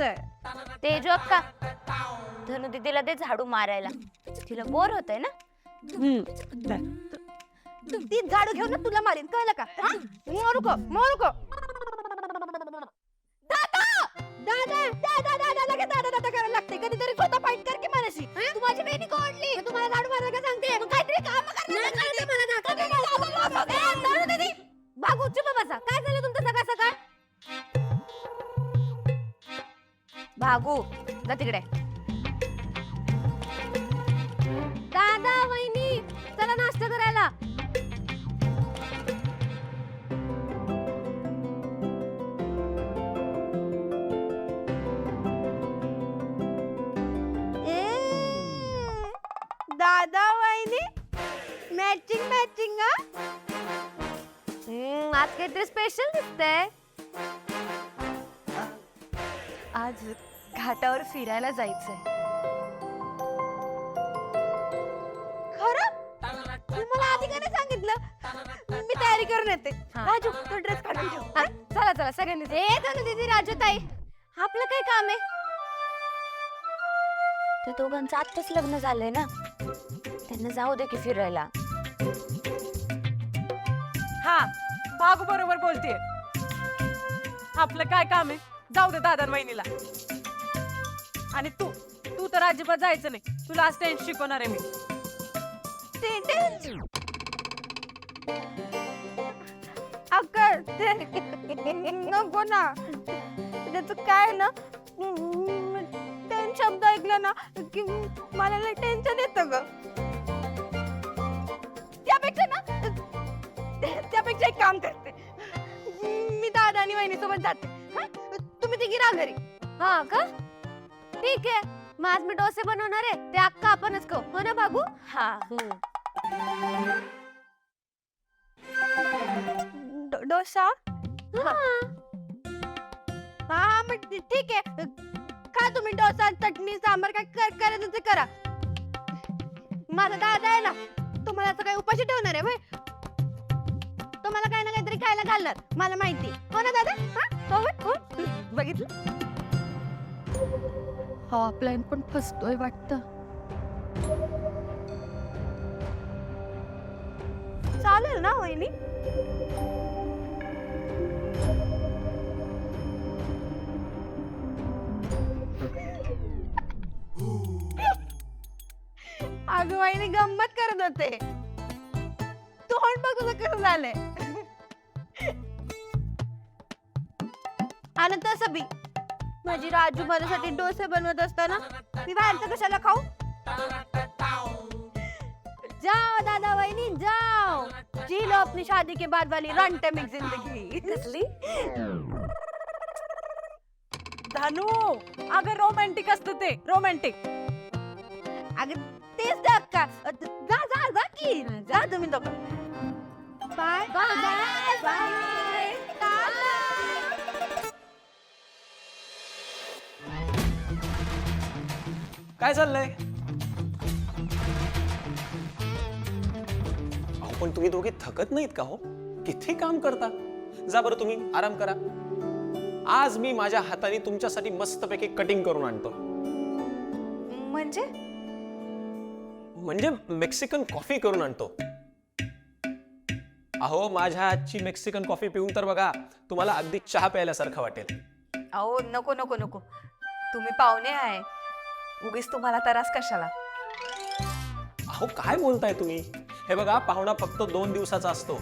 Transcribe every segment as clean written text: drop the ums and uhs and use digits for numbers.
आहे. तेजू अक्का, धनु दीदीला दे झाडू मारायला, तिला बोर होतंय ना. ती झाडू घेऊन ना तुला मारीन, कळलं का? मारू का मारू का? दादा दादा दादा दादा लगेच दादा दादा करायला लागते. कधीतरी स्वतः फाईट कर की माझ्याशी. तू माझी बहिणी कोणली, तुम्हाला झाडू मारायला का सांगते? मग काहीतरी काम कर. भागू चुप बसा. काय झालं तुमचं सकाळ सकाळ? भागू जा तिकडे. दादा वहिनी चला नाश्ता करायला. दादा वहिनी मॅचिंग मॅचिंग. आज काहीतरी स्पेशल दिसतंय. आज घाटावर फिरायला जायचंय. खरं तू मला आधी का नाही सांगितलं? मी तयारी करून येते. राजू तो ड्रेस काढून ठेव. चला चला सगळ्यांनी. ए धनु दीदी राजू ताई आपलं काय काम आहे? त्या दोघांचं आत्ताच लग्न झालंय ना, त्यांना जाऊ दे की फिरायला. हा भागू बरोबर बोलतेय. आपलं काय काम आहे? जाऊ दे दादा वहिनीला. आणि तू तू तर अजिबात जायचं नाही. तुला आज टेन्स शिकवणार आहे मी. नको ना. त्याचं काय ना शब्द ऐकलं ना की मला लय टेन्शन येतं ग. त्यापेक्षा एक काम करते. मी दादा आणि वहिनी सोबत जाते. तुम्ही तिघी राहा घरी. हा का? ठीक आहे, मग आज मी डोसे बनवणार आहे, ते अक्का आपणच खाऊ, हो ना भागू? हा. डोसा. हा मग ठीक आहे. खा तुम्ही डोसा चटणी सांबार काय करायचं ते करा. माझा दादा आहे ना, तुम्हाला असं काही उपाशी ठेवणार आहे. तुम्हाला काही ना काहीतरी खायला घालणार, मला माहिती. हो ना दादा? हो बघितलं. हा प्लॅन पण फसतोय वाटतं. चालेल ना वहिनी? अगं वहिनी गंमत करत होते. तोंड बघ तुझं कसं झालंय. आणि तसं बी माझी राजू माझ्यासाठी डोसे बनवत असताना मी बाहेरचं कशाला खाऊ? जाओ दादा वहिनी जाओ, जी लो अपनी शादी के बाद वाली रंटमिक जिंदगी. कसली? धनु अगं रोमॅन्टिक असतं ते, रोमॅन्टिक. अगं तेच तर अक्का. जा जा जा की जा तुम्ही दोघं. Bye bye bye. काय चाललंय? अहो पण तुम्ही दोघे थकत नाहीत का हो? किती काम करता. जा बरं तुम्ही आराम करा. आज मी माझ्या हाताने तुमच्यासाठी मस्तपैकी कटिंग करून आणतो. म्हणजे मेक्सिकन कॉफी करून आणतो. अहो माझ्या हातची मेक्सिकन कॉफी पिऊन तर बघा, तुम्हाला अगदी चहा प्यायल्यासारखं वाटेल. अहो नको नको नको, तुम्ही पाहुणे आहे, उगीच तुम्हाला त्रास कशाला. अहो काय बोलताय तुम्ही? हे बघा पाहुणा फक्त 2 दिवसाचा असतो.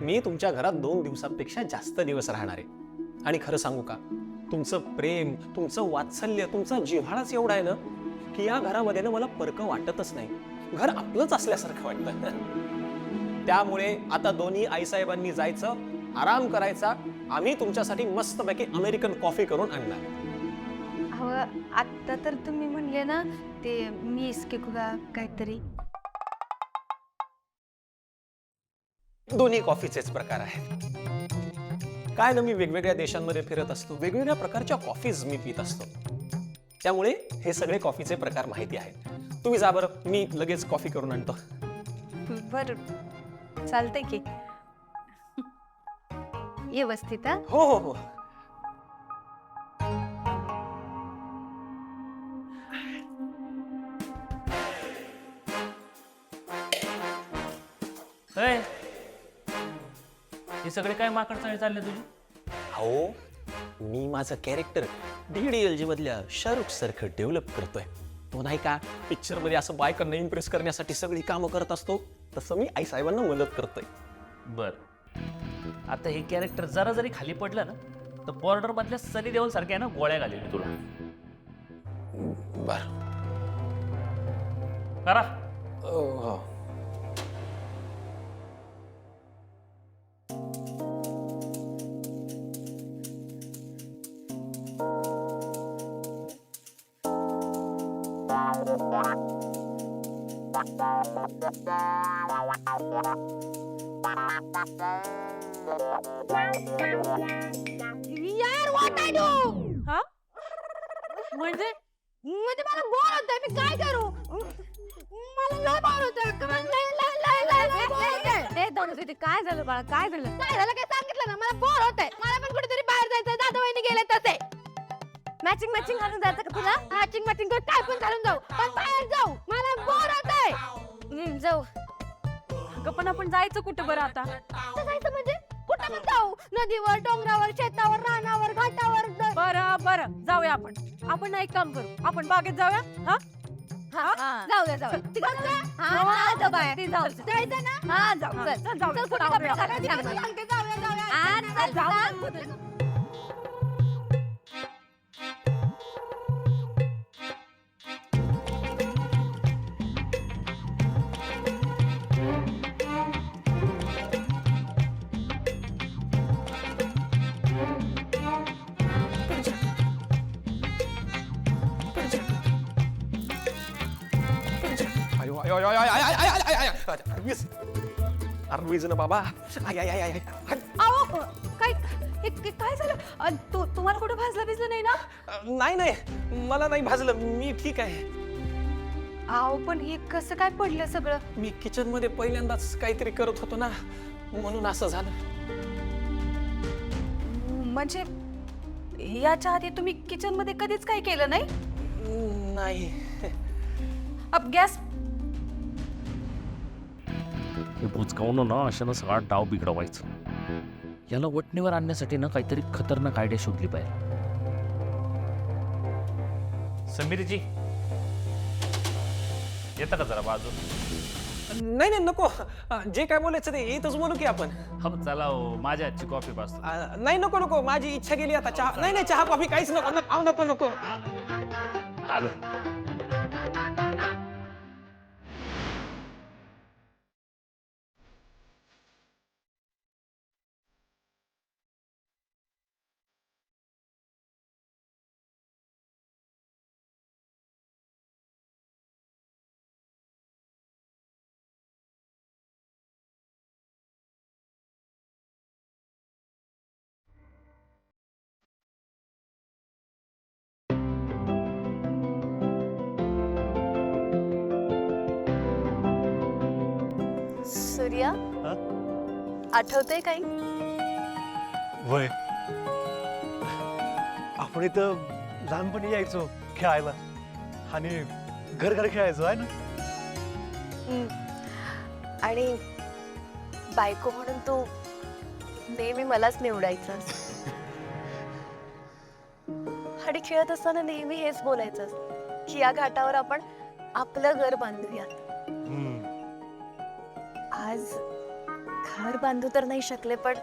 मी तुमच्या घरात 2 दिवसांपेक्षा जास्त दिवस राहणार आहे. आणि खरं सांगू का, तुमचं प्रेम, तुमचं वात्सल्य, तुमचा जिव्हाळाच एवढा आहे ना की या घरामध्ये ना मला परकं वाटतच नाही. घर आपलंच असल्यासारखं वाटतं. त्यामुळे आता दोन्ही आईसाहेबांनी जायचं, आराम करायचा. आम्ही तुमच्यासाठी मस्तपैकी अमेरिकन कॉफी करून आणणार. आता तर तुम्ही म्हणले ना ते मिस के काहीतरी. दोन्ही कॉफीचेच प्रकार आहेत. काय ना, मी वेगवेगळ्या देशांमध्ये फिरत असतो, वेगवेगळ्या प्रकारच्या कॉफीज मी पित असतो. त्यामुळे हे सगळे कॉफीचे प्रकार माहिती आहेत. तुम्ही जा बरं, मी लगेच कॉफी करून आणतो. बरं चालतंय की. व्यवस्थित. हो हो हो. अय, हे सगळे काय माकड चाळे चालले तुझे? अहो मी माझं कॅरेक्टर DDLG मधल्या शाहरुख सारखं डेव्हलप करतोय. तो नाही का पिक्चर मध्ये असं बायकांना इम्प्रेस करण्यासाठी सगळी कामं करत असतो, तसं मी आई साहेबांना मदत करतोय. बर, आता हे कॅरेक्टर जरा जरी खाली पडलं ना तर बॉर्डर मधल्या सनी देओल सारख्या ना गोळ्या घालेल तुला. बर. करा. हो. यार व्हॉट आय डू हा म्हणजे म्हणजे मला बोर होतंय, मी काय करू? मला लय बोर होतंय, लय बोर होतंय. ए धनुष्य काय झालं बाळा, काय झालं? काय झालं काय सांगितलं ना, मला बोर होतंय. मला पण कुठेतरी बाहेर जायचं, दादा वहिनी गेले तसे. मॅचिंग मॅचिंग घालून जायचं का तुला? मॅचिंग मॅचिंग करून काय पण घालून जाऊ, पण बाहेर जाऊ, मला बोर होतंय. जाऊ. अगं पण आपण जायचं कुठं बरं आता? तर जायचं म्हणजे कुठं पण जाऊ, नदीवर, डोंगरावर, शेतावर, रानावर, घाटावर. बरं बरं, जाऊया आपण ना एक काम करू, आपण बागेत जाऊया. हा जाऊया जाऊया. हा जाऊ बाहेर. ती जाऊ. जायचं ना? हा जाऊ चल. चल, जाऊया. चल, कुठे कपडे घालायचे? सांगते, जाऊया. हा, चल, जाऊ. वीज ना बाबा. अहो काय काय झालं? तुम्हाला कुठं भाजलं भिजलं नाही ना? नाही मला नाही भाजलं, मी ठीक आहे. अहो पण हे कसं काय पडलं सगळं? मी किचन मध्ये पहिल्यांदाच काहीतरी करत होतो ना, म्हणून असं झालं. म्हणजे याच्या आधी तुम्ही किचन मध्ये कधीच काही केलं नाही? नाही. अब गॅस हे बुचकावून ना अशानं सगळा डाव बिघडवायचं. याला वटणीवर आणण्यासाठी ना काहीतरी खतरनाक आयडिया शोधली पाहिजे. समीरजी येतं का जरा बाजू? नाही नको, जे काय बोलायचं ते येतच बोलू की आपण. हो चला हो, माझ्या हातची कॉफी पाचतो. नाही नको, माझी इच्छा गेली आता. चहा नाही चहा कॉफी काहीच नको. आलं. सूर्या, आठवतंय काही? वय आपण इथं लहानपणी यायचो खेळायला आणि घर घर खेळायचो आहे ना. आणि बायको म्हणून तू नेहमी मलाच निवडायचं आणि खेळत असताना नेहमी हेच बोलायचं की या घाटावर आपण आपलं घर बांधूया. आज घर बांधू तर नाही शकले, पण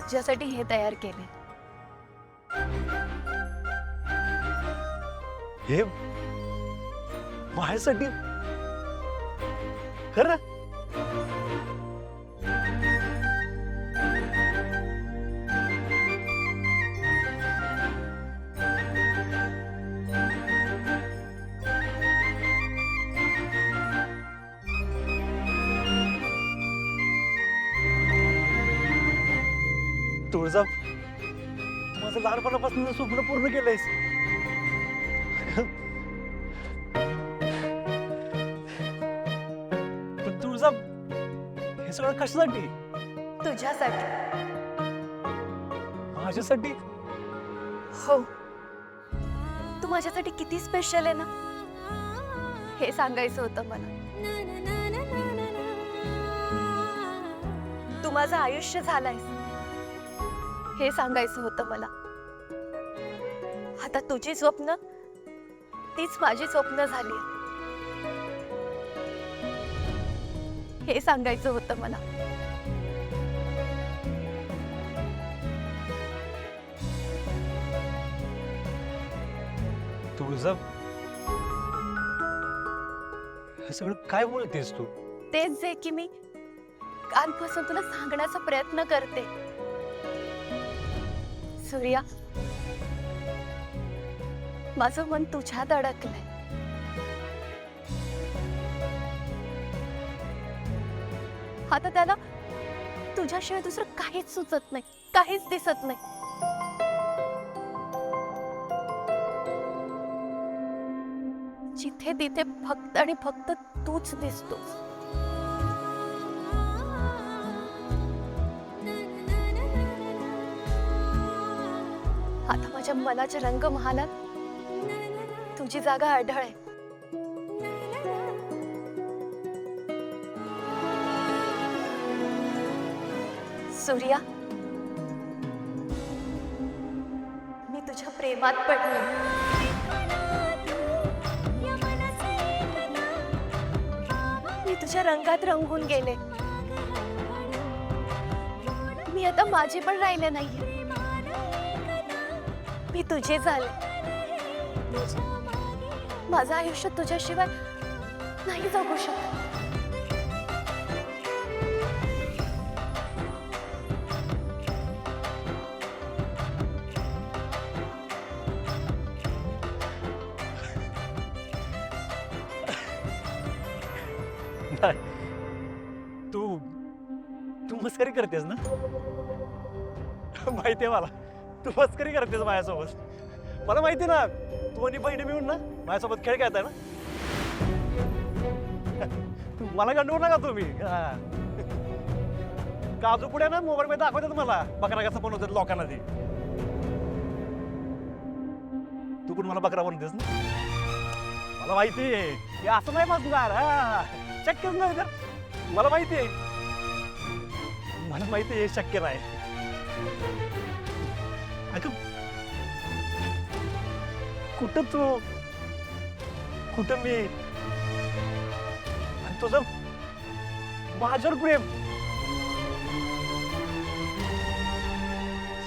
तुझ्यासाठी हे तयार केले. हे माझ्यासाठी खरं? तुळजा, तू माझं लहानपणापासून स्वप्न पूर्ण केलंयस. पण तुळजा, हे सगळं कशासाठी? तुझ्यासाठी. माझ्यासाठी? हो, तू माझ्यासाठी किती स्पेशल आहे ना, हे सांगायचं होतं मला. माझं आयुष्य झालंयस हे सांगायचं होतं मला. आता तुझी स्वप्न तीच माझी स्वप्न झाली हे सांगायचं होतं मला. तुळजा, हे सगळं काय बोलतेस तू? तेच जे की मी कालपासून तुला सांगण्याचा प्रयत्न करते. सूर्या, माझं मन तुझ्यात अडकलंय. आता त्याला तुझ्याशिवाय दुसरं काहीच सुचत नाही, काहीच दिसत नाही. जिथे तिथे फक्त आणि फक्त तूच दिसतोस. आता माझ्या मनाच्या रंगमहालात तुझी जागा अढळ आहे. सूर्या, मी तुझ्या प्रेमात पडले. मी तुझ्या रंगात रंगून गेले. मी आता माझे पण राहिले नाहीये. मी तुझे झाले. माझं आयुष्य तुझ्याशिवाय नाही जगू शकत. नाही, तू तू मस्करी करतेस ना? माहितीये मला, तू मस्करी करतेस माझ्यासोबत. मला माहिती ना, तू आणि बहिणी मिळून ना माझ्यासोबत खेळ खेळताय ना. मला गंडवू नका तुम्ही. काजू पुढे ना मोबाईल मध्ये दाखवतात मला बकरा कसा बनवतात लोकांना. ते तू पण मला बकरा बनवतेस ना. मला माहिती आहे की असं नाही बसणार. शक्यच नाही तर. मला माहिती आहे, मला माहिती आहे शक्य नाही. अगं कुठं तू, कुठं मी, आणि तुझं माझ्यावर प्रेम.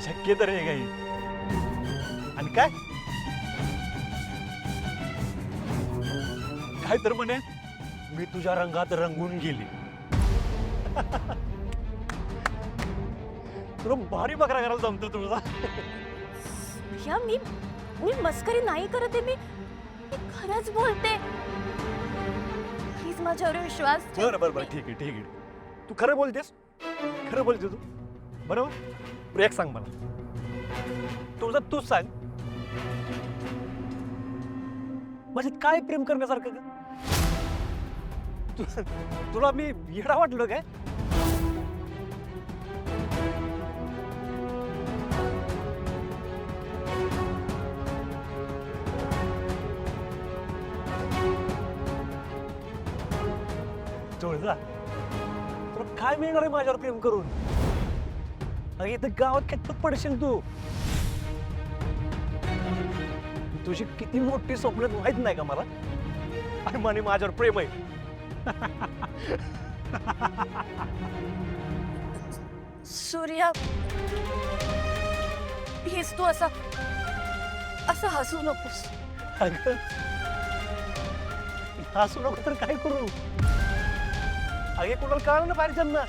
शक्य तर आहे काही. आणि काय काय तर म्हणे, मी तुझ्या रंगात रंगून गेली. तुला भारी बकरा करायला जमतो तुझा. या मी मस्करी नाही करत आहे. मी खरंच बोलते. प्लीज माझ्यावर विश्वास ठेव. बरं बरं बरं, ठीक आहे ठीक आहे. तू खरं बोलतेस, खरं बोलते तू, बरोबर. तू एक सांग मला, तुझं तूच सांग, माझ्यात काय प्रेम करण्यासारखं ग? तुला मी येडा वाटलो काय? तुळजा, तुला काय मिळणार आहे माझ्यावर प्रेम करून? अगं इथं गावात कितपत पडशील तू? तुझी किती मोठी स्वप्न माहित नाही का मला? आणि म्हणे माझ्यावर प्रेम आहे. सूर्या, प्लीज तू असं हसू नकोस. अगं हसू नको तर काय करू? अगे कोणाला कळलं ना बाहेरच्यांना,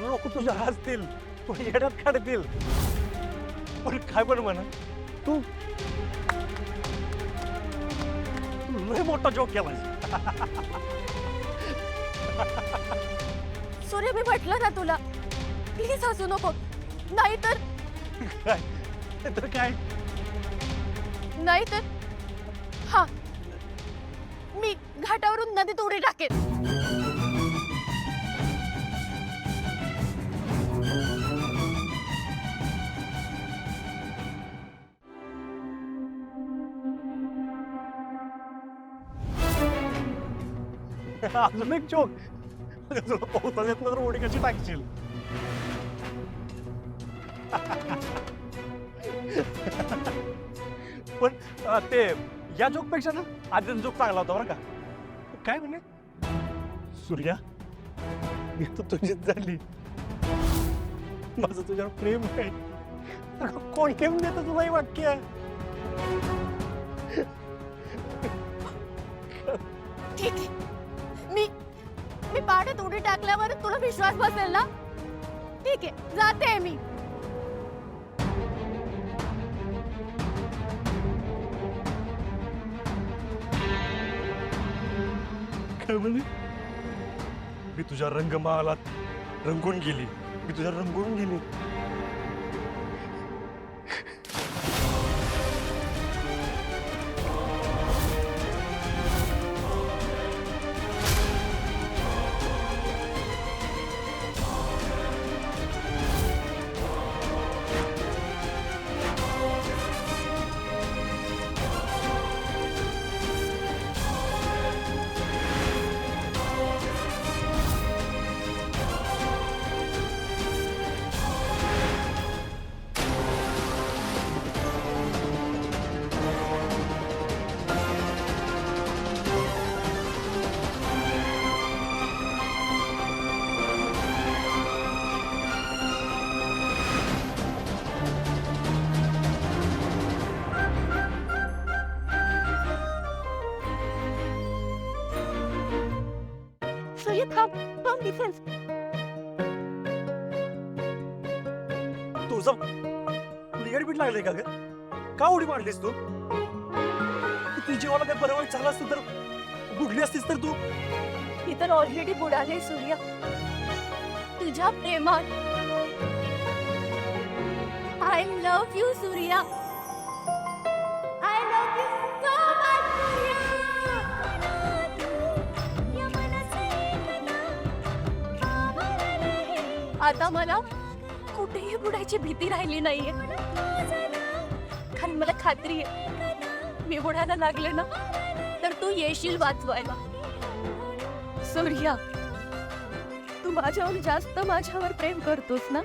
लोक तुझ्या हसतील, तुला येड्यात काढतील. पण काय पण म्हणा, तू लय मोठा जोक केलास. सूर्य, मी म्हटलं ना तुला, प्लीज हसू नको. नाहीतर तर काय? नाहीतर हा, मी घाटावरून नदीत उडी टाकेन. अजून एक जोक. तुला पोहता येत ना तर उडी कशी टाकशील? पण ते या जोक पेक्षा ना आधीचा जोक चांगला होता बरं का. काय म्हणे सूर्या, मी तर तुझीच झाली, माझं तुझ्यावर प्रेम आहे. अगं, कोण केम देतं तुला हे वाक्य? ठीक आहे, मी पाण्यात उडी टाकल्यावर तुला विश्वास बसेल ना? ठीक आहे, जाते मी. काय म्हणे? मी तुझ्या रंगमहालात रंगून गेली, मी तुझ्या रंगून गेली. सूर्य थांब, डिफेन्स. तुझं लिगडबीट लागले का ग? का उडी मारलीस तू? तुझी जीवाला काय बरं वाईट झालं असतं तर बुडली असतीस तर तू. मी तर ऑलरेडी बुडाले सूर्य, तुझ्या प्रेमात. I love you Surya, I love you so much Surya. आता मला कुठेही बुडायची भीती राहिली नाहीये, कारण मला खात्री आहे मी बुडायला लागले ना तर तू येशील वाचवायला. सूर्या, तू माझ्यावर जास्त माझ्यावर प्रेम करतोस ना?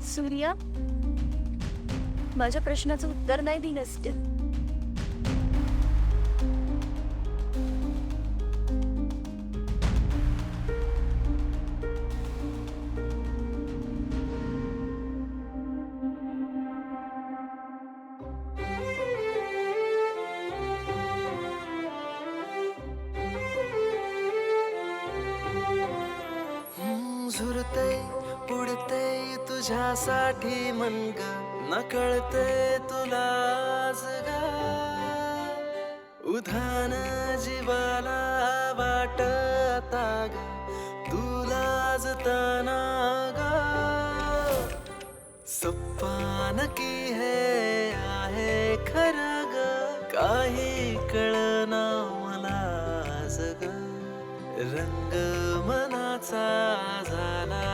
सूर्या, माझ्या प्रश्नाचं उत्तर नाही दिलंस तू. झुरते उडते तुझ्यासाठी मनग, नकळते तुला आज ग. उधान जीवाला वाटता ग, तुला जताना ग. सप्पान की हे आहे खरं ग, काही कळना मला आज ग. रंग मनाचा झाला